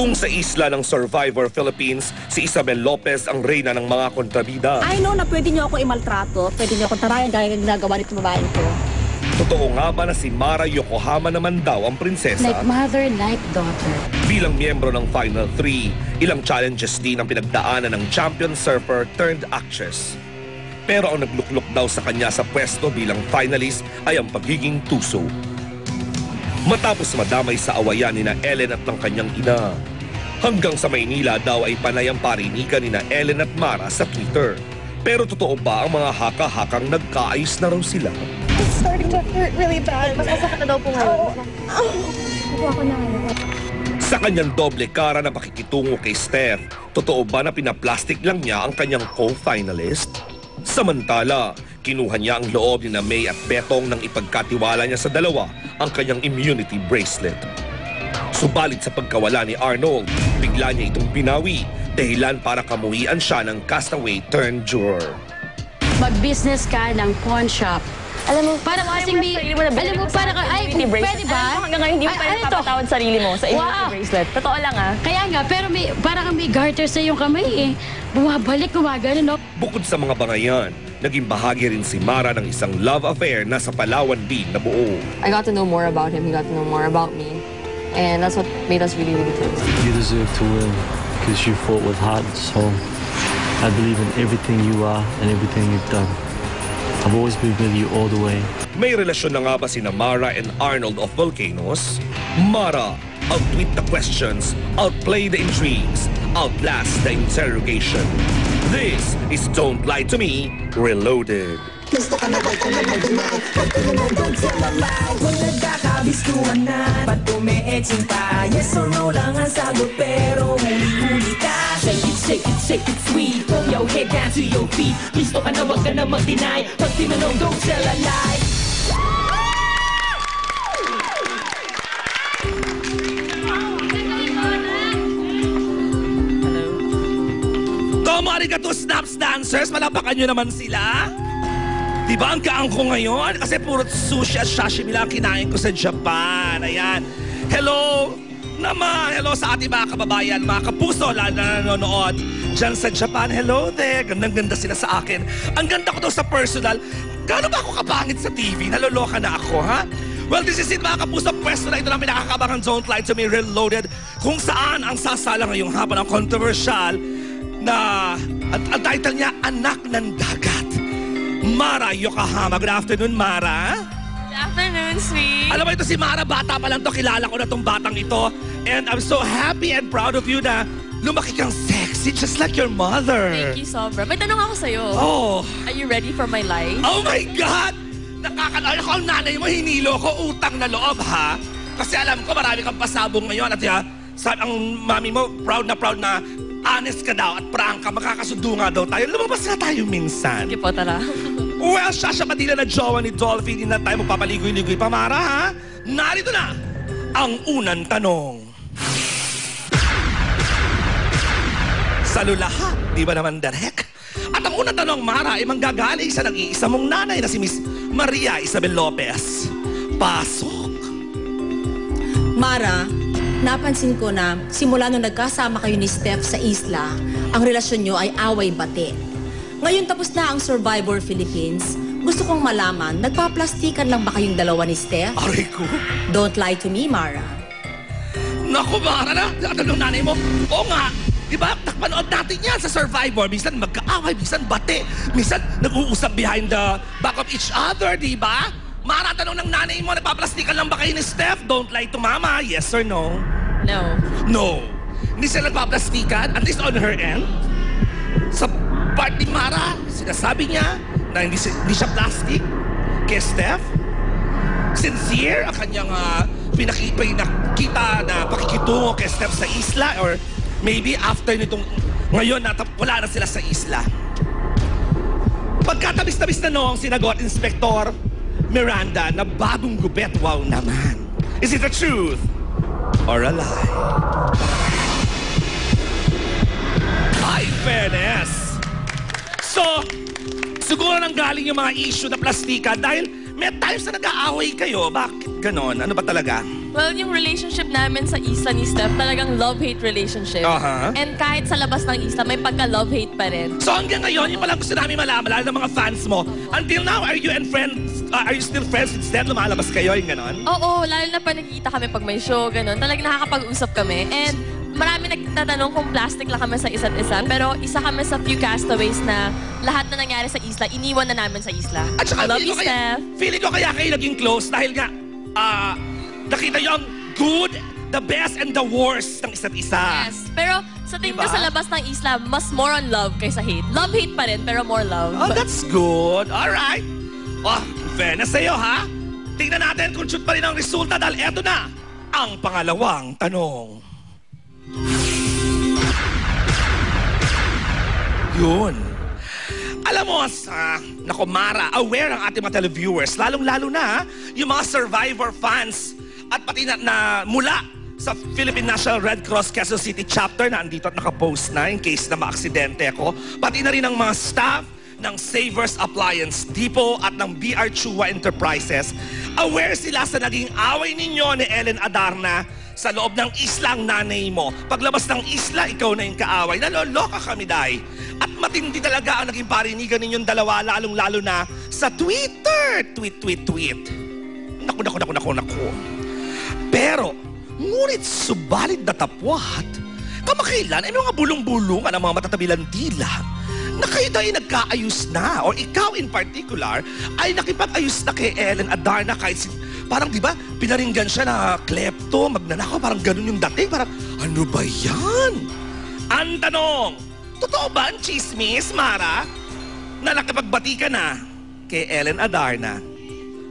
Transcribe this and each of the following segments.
Kung sa isla ng Survivor Philippines, si Isabel Lopez ang reyna ng mga kontrabida. I know na pwede niyo ako imaltrato, pwede niyo ako tarayan gaya ng ginagawa nito babaeng ko. Totoo nga ba na si Mara Yokohama naman daw ang prinsesa? Like mother, like daughter. Bilang miyembro ng Final 3, ilang challenges din ang pinagdaanan ng champion surfer turned actress. Pero ang nagluklok daw sa kanya sa pwesto bilang finalist ay ang pagiging tuso. Matapos madamay sa awayan ni na Ellen at ng kanyang ina. Hanggang sa Maynila daw ay panay ang parinigan ni na Ellen at Mara sa Twitter. Pero totoo ba ang mga haka-hakang nagkaayos na raw sila? It's starting to hurt really bad. Mas masakit na daw po ngayon. Kuha ko na ngayon. Sa kanyang doble kara na pakikitungo kay Steph, totoo ba na pinaplastic lang niya ang kanyang co-finalist? Samantala, kinuha niya ang loob ni na May at Betong nang ipagkatiwala niya sa dalawa ang kanyang immunity bracelet. Subalit sa pagkawala ni Arnold, bigla niya itong binawi, dahilan para kamuhian siya ng castaway turned juror. Mag-business ka ng pawn shop. Alam mo, Parang kasing may... Alam mo, parang... Ay, pwede ba? Hanggang ngayon, hindi mo pa rin napapatawad sarili mo sa immunity bracelet. Totoo lang Kaya nga, pero may, parang may garter sa iyong kamay eh. Bumabalik, gumagano, no? Bukod sa mga bangayan, naging bahagi rin si Mara ng isang love affair na sa Palawan din na buo. I got to know more about him. He got to know more about me. And that's what made us really, really close. You deserve to win because you fought with heart and soul. I believe in everything you are and everything you've done. I've always been with you all the way. May relasyon na nga ba sina Mara and Arnold of Volcanoes? Mara, outwit the questions, outplay the intrigues, outlast the interrogation. This is Don't Lie to Me, Reloaded. Gusto ka na ba ito na mag-deny? Huwag ka naman don't tell a lie. Kung nagkakabistuhan na, ba't ume-etching pa? Yes or no lang ang sagot, pero huli-huli ka. Shake it, shake it, shake it sweet. Pull your head down to your feet. Gusto ka na, wag ka na mag-deny. Pag tinanong, don't tell a lie. Tomo arigato snaps dancers, malapakan nyo naman sila. Diba ang gaang ko ngayon? Kasi puro sushi at sashimi lang kinain ko sa Japan. Ayan. Hello naman. Hello sa ating mga kababayan, mga kapuso, lalo na nanonood dyan sa Japan. Hello there. Gandang-ganda sila sa akin. Ang ganda ko daw sa personal. Gaano ba ako kapangit sa TV? Naloloka na ako, ha? Well, this is it mga kapuso. Pwesto na ito ng pinakakabangang Don't Lie to Me Reloaded, kung saan ang sasala ngayong hapon ang controversial na ang title niya, Anak ng Dagat. Mara Yokohama. Good afternoon, Mara. Good afternoon, sweet. Alam mo, ito si Mara, bata pa lang to. Kilala ko na tong batang ito. And I'm so happy and proud of you na lumaki kang sexy just like your mother. Thank you, sobra. May tanong ako sa'yo. Oh. Are you ready for my life? Oh my God! Nakakalala ko ang nanay mo, hinilo ko, utang na loob, ha? Kasi alam ko, marami kang pasabong ngayon. At ang mami mo, proud na honest ka daw at prangka, makakasundo nga daw tayo. Lumabas na tayo minsan. Sige po, tara. Well, Shasha Padilla na jowa ni Dolphy, hindi na tayo magpapaligoy-ligoy pa, Mara, ha? Narito na ang unang tanong. Sa lulaha, di ba naman direct? At ang unang tanong, Mara, ay manggagaling sa nag-iisa mong nanay na si Miss Maria Isabel Lopez. Pasok. Mara, napansin ko na simula nung nagkasama kayo ni Steph sa isla, ang relasyon nyo ay away-bate. Ngayon tapos na ang Survivor Philippines, gusto kong malaman, nagpaplastikan lang ba kayong dalawa ni Steph? Aray ko. Don't lie to me, Mara. Naku, Mara na. Natanong nanay mo. Oo nga. Di ba? Nakapanood natin yan sa Survivor. Minsan magkaaway, minsan bate. Minsan nag-uusap behind the back of each other, di ba? Mara, tanong ng nanay mo, nagpaplastikan lang ba kayo ni Steph? Don't lie to mama. Yes or no? No. No. Hindi sila nagpaplastikan, at least on her end. Sa part ni Mara, sinasabi niya na hindi siya plastic kay Steph. Sincere ang kanyang pinakita na pakikitungo kay Steph sa isla, or maybe after nitong ngayon na wala na sila sa isla. Pagkatamis-tamis na noong sinagot Inspector Miranda na bagong gubet, wow naman. Is it the truth or a lie? Ay, fairness. So, siguro nang galing yung mga issue na plastika dahil may times na nag-aaway kayo. Bakit ganon? Ano ba talaga? Well, yung relationship namin sa isla ni Steph, talagang love-hate relationship. Aha. And kahit sa labas ng isla, may pagka-love-hate pa rin. So hanggang ngayon, yung palang gusto namin malaman, lalo ng mga fans mo, until now, are you still friends with Steph? Lumalabas kayo, yung ganon? Oo, lalo na pa nagkita kami pag may show, ganun. Talagang nakakapag-usap kami. And marami nagtatanong kung plastic lang kami sa isa't isa. Pero isa kami sa few castaways na lahat na nangyari sa isla, iniwan na namin sa isla. At saka, Love you, Steph. feeling ko kaya kayo naging close dahil nga, nakita nyo ang good, the best, and the worst ng isa't isa. Yes. Pero sa tingin ko Diba? sa labas ng isla, mas more on love kaysa hate. Love-hate pa rin, pero more love. Oh, that's good. Alright. Oh, fairness sa'yo, ha? Tingnan natin kung shoot pa rin ang resulta dahil eto na ang pangalawang tanong. Yun. Alam mo, naku Mara, aware ang ating mga televiewers, lalong-lalo na yung mga Survivor fans at pati na mula sa Philippine National Red Cross Quezon City Chapter na andito at nakapost na in case na maaksidente ako. Pati na rin ang mga staff ng Savers Appliance Depot at ng BR Chua Enterprises. Aware sila sa naging away ninyo ni Ellen Adarna sa loob ng isla ang nanay mo. Paglabas ng isla, ikaw na yung kaaway. Naloloka kami, Day. At matindi talaga ang naging parinigan ninyong dalawa, lalong-lalo na sa Twitter. Tweet. Naku. Pero, ngunit subalit datapwat, kamakailan ay mga bulong-bulungan ang mga matatabilang dila na kayo daw ay nagkaayos na, or ikaw in particular, ay nakipag-ayos na kay Ellen Adarna kahit parang di ba, pinaringgan siya na klepto, magnanakaw, parang ganun yung dating, parang ano ba yan? Ang tanong, totoo ba ang chismis, Mara, na nakipagbati ka na kay Ellen Adarna?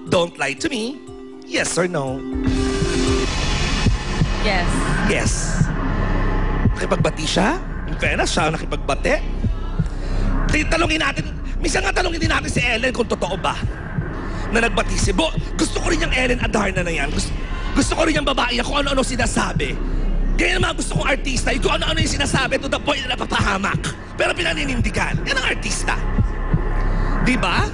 Don't lie to me. Yes or no? Yes. Yes. Nakipagbati siya? In fairness, siya ang nakipagbati. Talungin natin, minsan nga talungin din natin si Ellen kung totoo ba na nagbati si Bo. Gusto ko rin yung Ellen Adarna na yan. Gusto ko rin yung babae na kung ano-ano sinasabi. Kaya naman gusto kong artista, yung kung ano-ano yung sinasabi to the point na napapahamak. Pero pinaninindigan. Yan ang artista. Diba?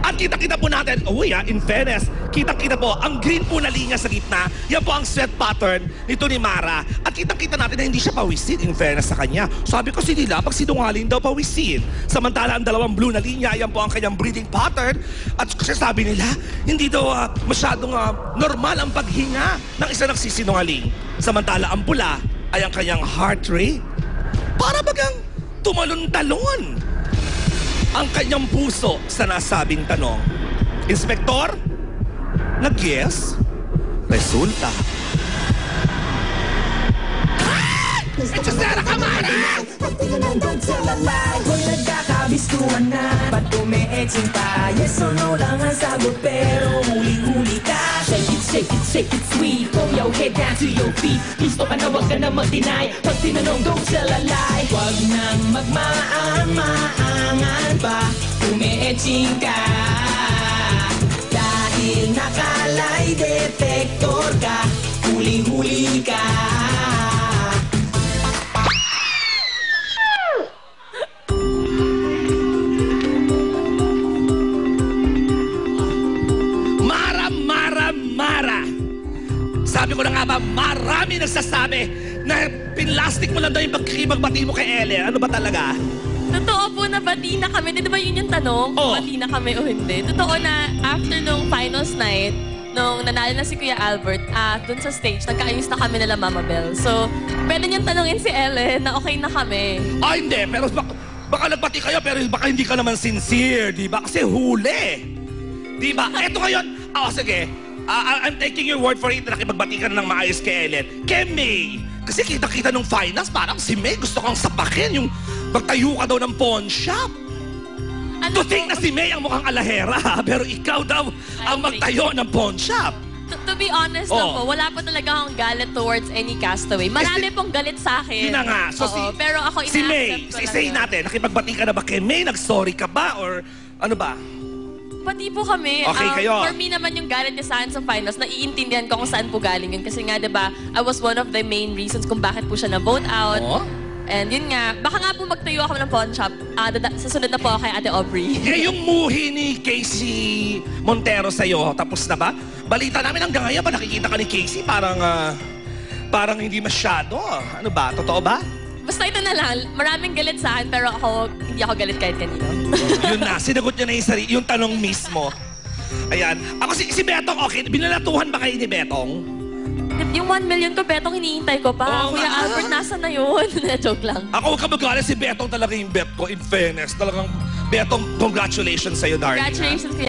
At kita-kita po natin, in fairness, kita-kita po, ang green po na linya sa gitna, yan po ang sweat pattern nito ni Mara. At kita-kita natin na hindi siya pawisin, in fairness sa kanya. Sabi ko nila, pag sinungaling daw pawisin. Samantala, ang dalawang blue na linya, yan po ang kanyang breathing pattern. At kasi sabi nila, hindi daw masyadong normal ang paghinga ng isa nagsisinungaling. Samantala, ang pula ay ang kanyang heart rate. Para bagang tumalon-talon ang kanyang puso sa nasabing tanong. Inspektor, nag-yes? Resulta. Ito Sarah Kamara! Don't tell a lie. Kung nagkakabistuhan na, ba't umeetsing pa? Yes or no lang ang sagot, pero huli-huli ka. Shake it sweet. Throw your head down to your feet. Gusto ka na, wag ka na mag-deny. Pag tinanong, don't tell a lie. Wag nang magmaang-maangan pa. Umeetsing ka. Dahil nakalay detector ka. Huli-huli ka. Mara! Sabi ko na nga ba, marami nagsasabi na pinlastic mo lang daw yung pagkikipagbati mo kay Ellen. Ano ba talaga? Totoo po na bati na kami. Di ba yun yung tanong? Oh. Bati na kami o hindi. Totoo na after nung finals night, nung nanalo na si Kuya Albert, dun sa stage, nagkaayos na kami nila Mama Bell. So, pwede niyang tanongin si Ellen na okay na kami. Hindi. Pero baka nagbati kayo, pero baka hindi ka naman sincere, di ba? Kasi huli. Di ba? Eto ngayon. Sige. I'm taking your word for it na nakipagbati ka na ng maayos kay Ellen. Kay May. Kasi kita-kita nung finals, parang si May gusto kang sapakin. Yung magtayo ka daw ng pawn shop. To think na si May ang mukhang alahera, pero ikaw daw ang magtayo ng pawn shop. To be honest lang po, wala po talaga akong galit towards any castaway. Marami pong galit sa akin. Yun na nga. So pero ako si May, ina-accept ko say lang. natin, nakipagbati ka na ba kay May? Nag-sorry ka ba? Or ano ba? Pati po kami. Okay kayo. For me naman yung galit niya sa akin sa finals, naiintindihan ko kung saan po galing yun. Kasi nga, diba, I was one of the main reasons kung bakit po siya na-vote out. Oh? And yun nga, baka nga po magtayo ako ng pawn shop. Sa sunod na po ako kay Ate Aubrey. Eh, yung muhi ni Casey Montero sa'yo, tapos na ba? Balita namin hanggang ngayon pa nakikita ka ni Casey, parang hindi masyado. Ano ba? Totoo ba? Basta ito na lang, maraming galit sa akin, pero hindi ako galit kahit kanino. Yun na, sinagot niya na yung tanong mismo. Ayan. Ako si Betong, okay, binalatuhan ba kayo ni Betong? Yung 1 million ko, Betong, hinihintay ko pa. Oo Kuya nga. Albert, nasa na yun? Joke lang. Ako, huwag ka magalit, si Betong talaga yung bet ko. In fairness, talagang Betong, congratulations sa'yo, darling. Congratulations, Kuya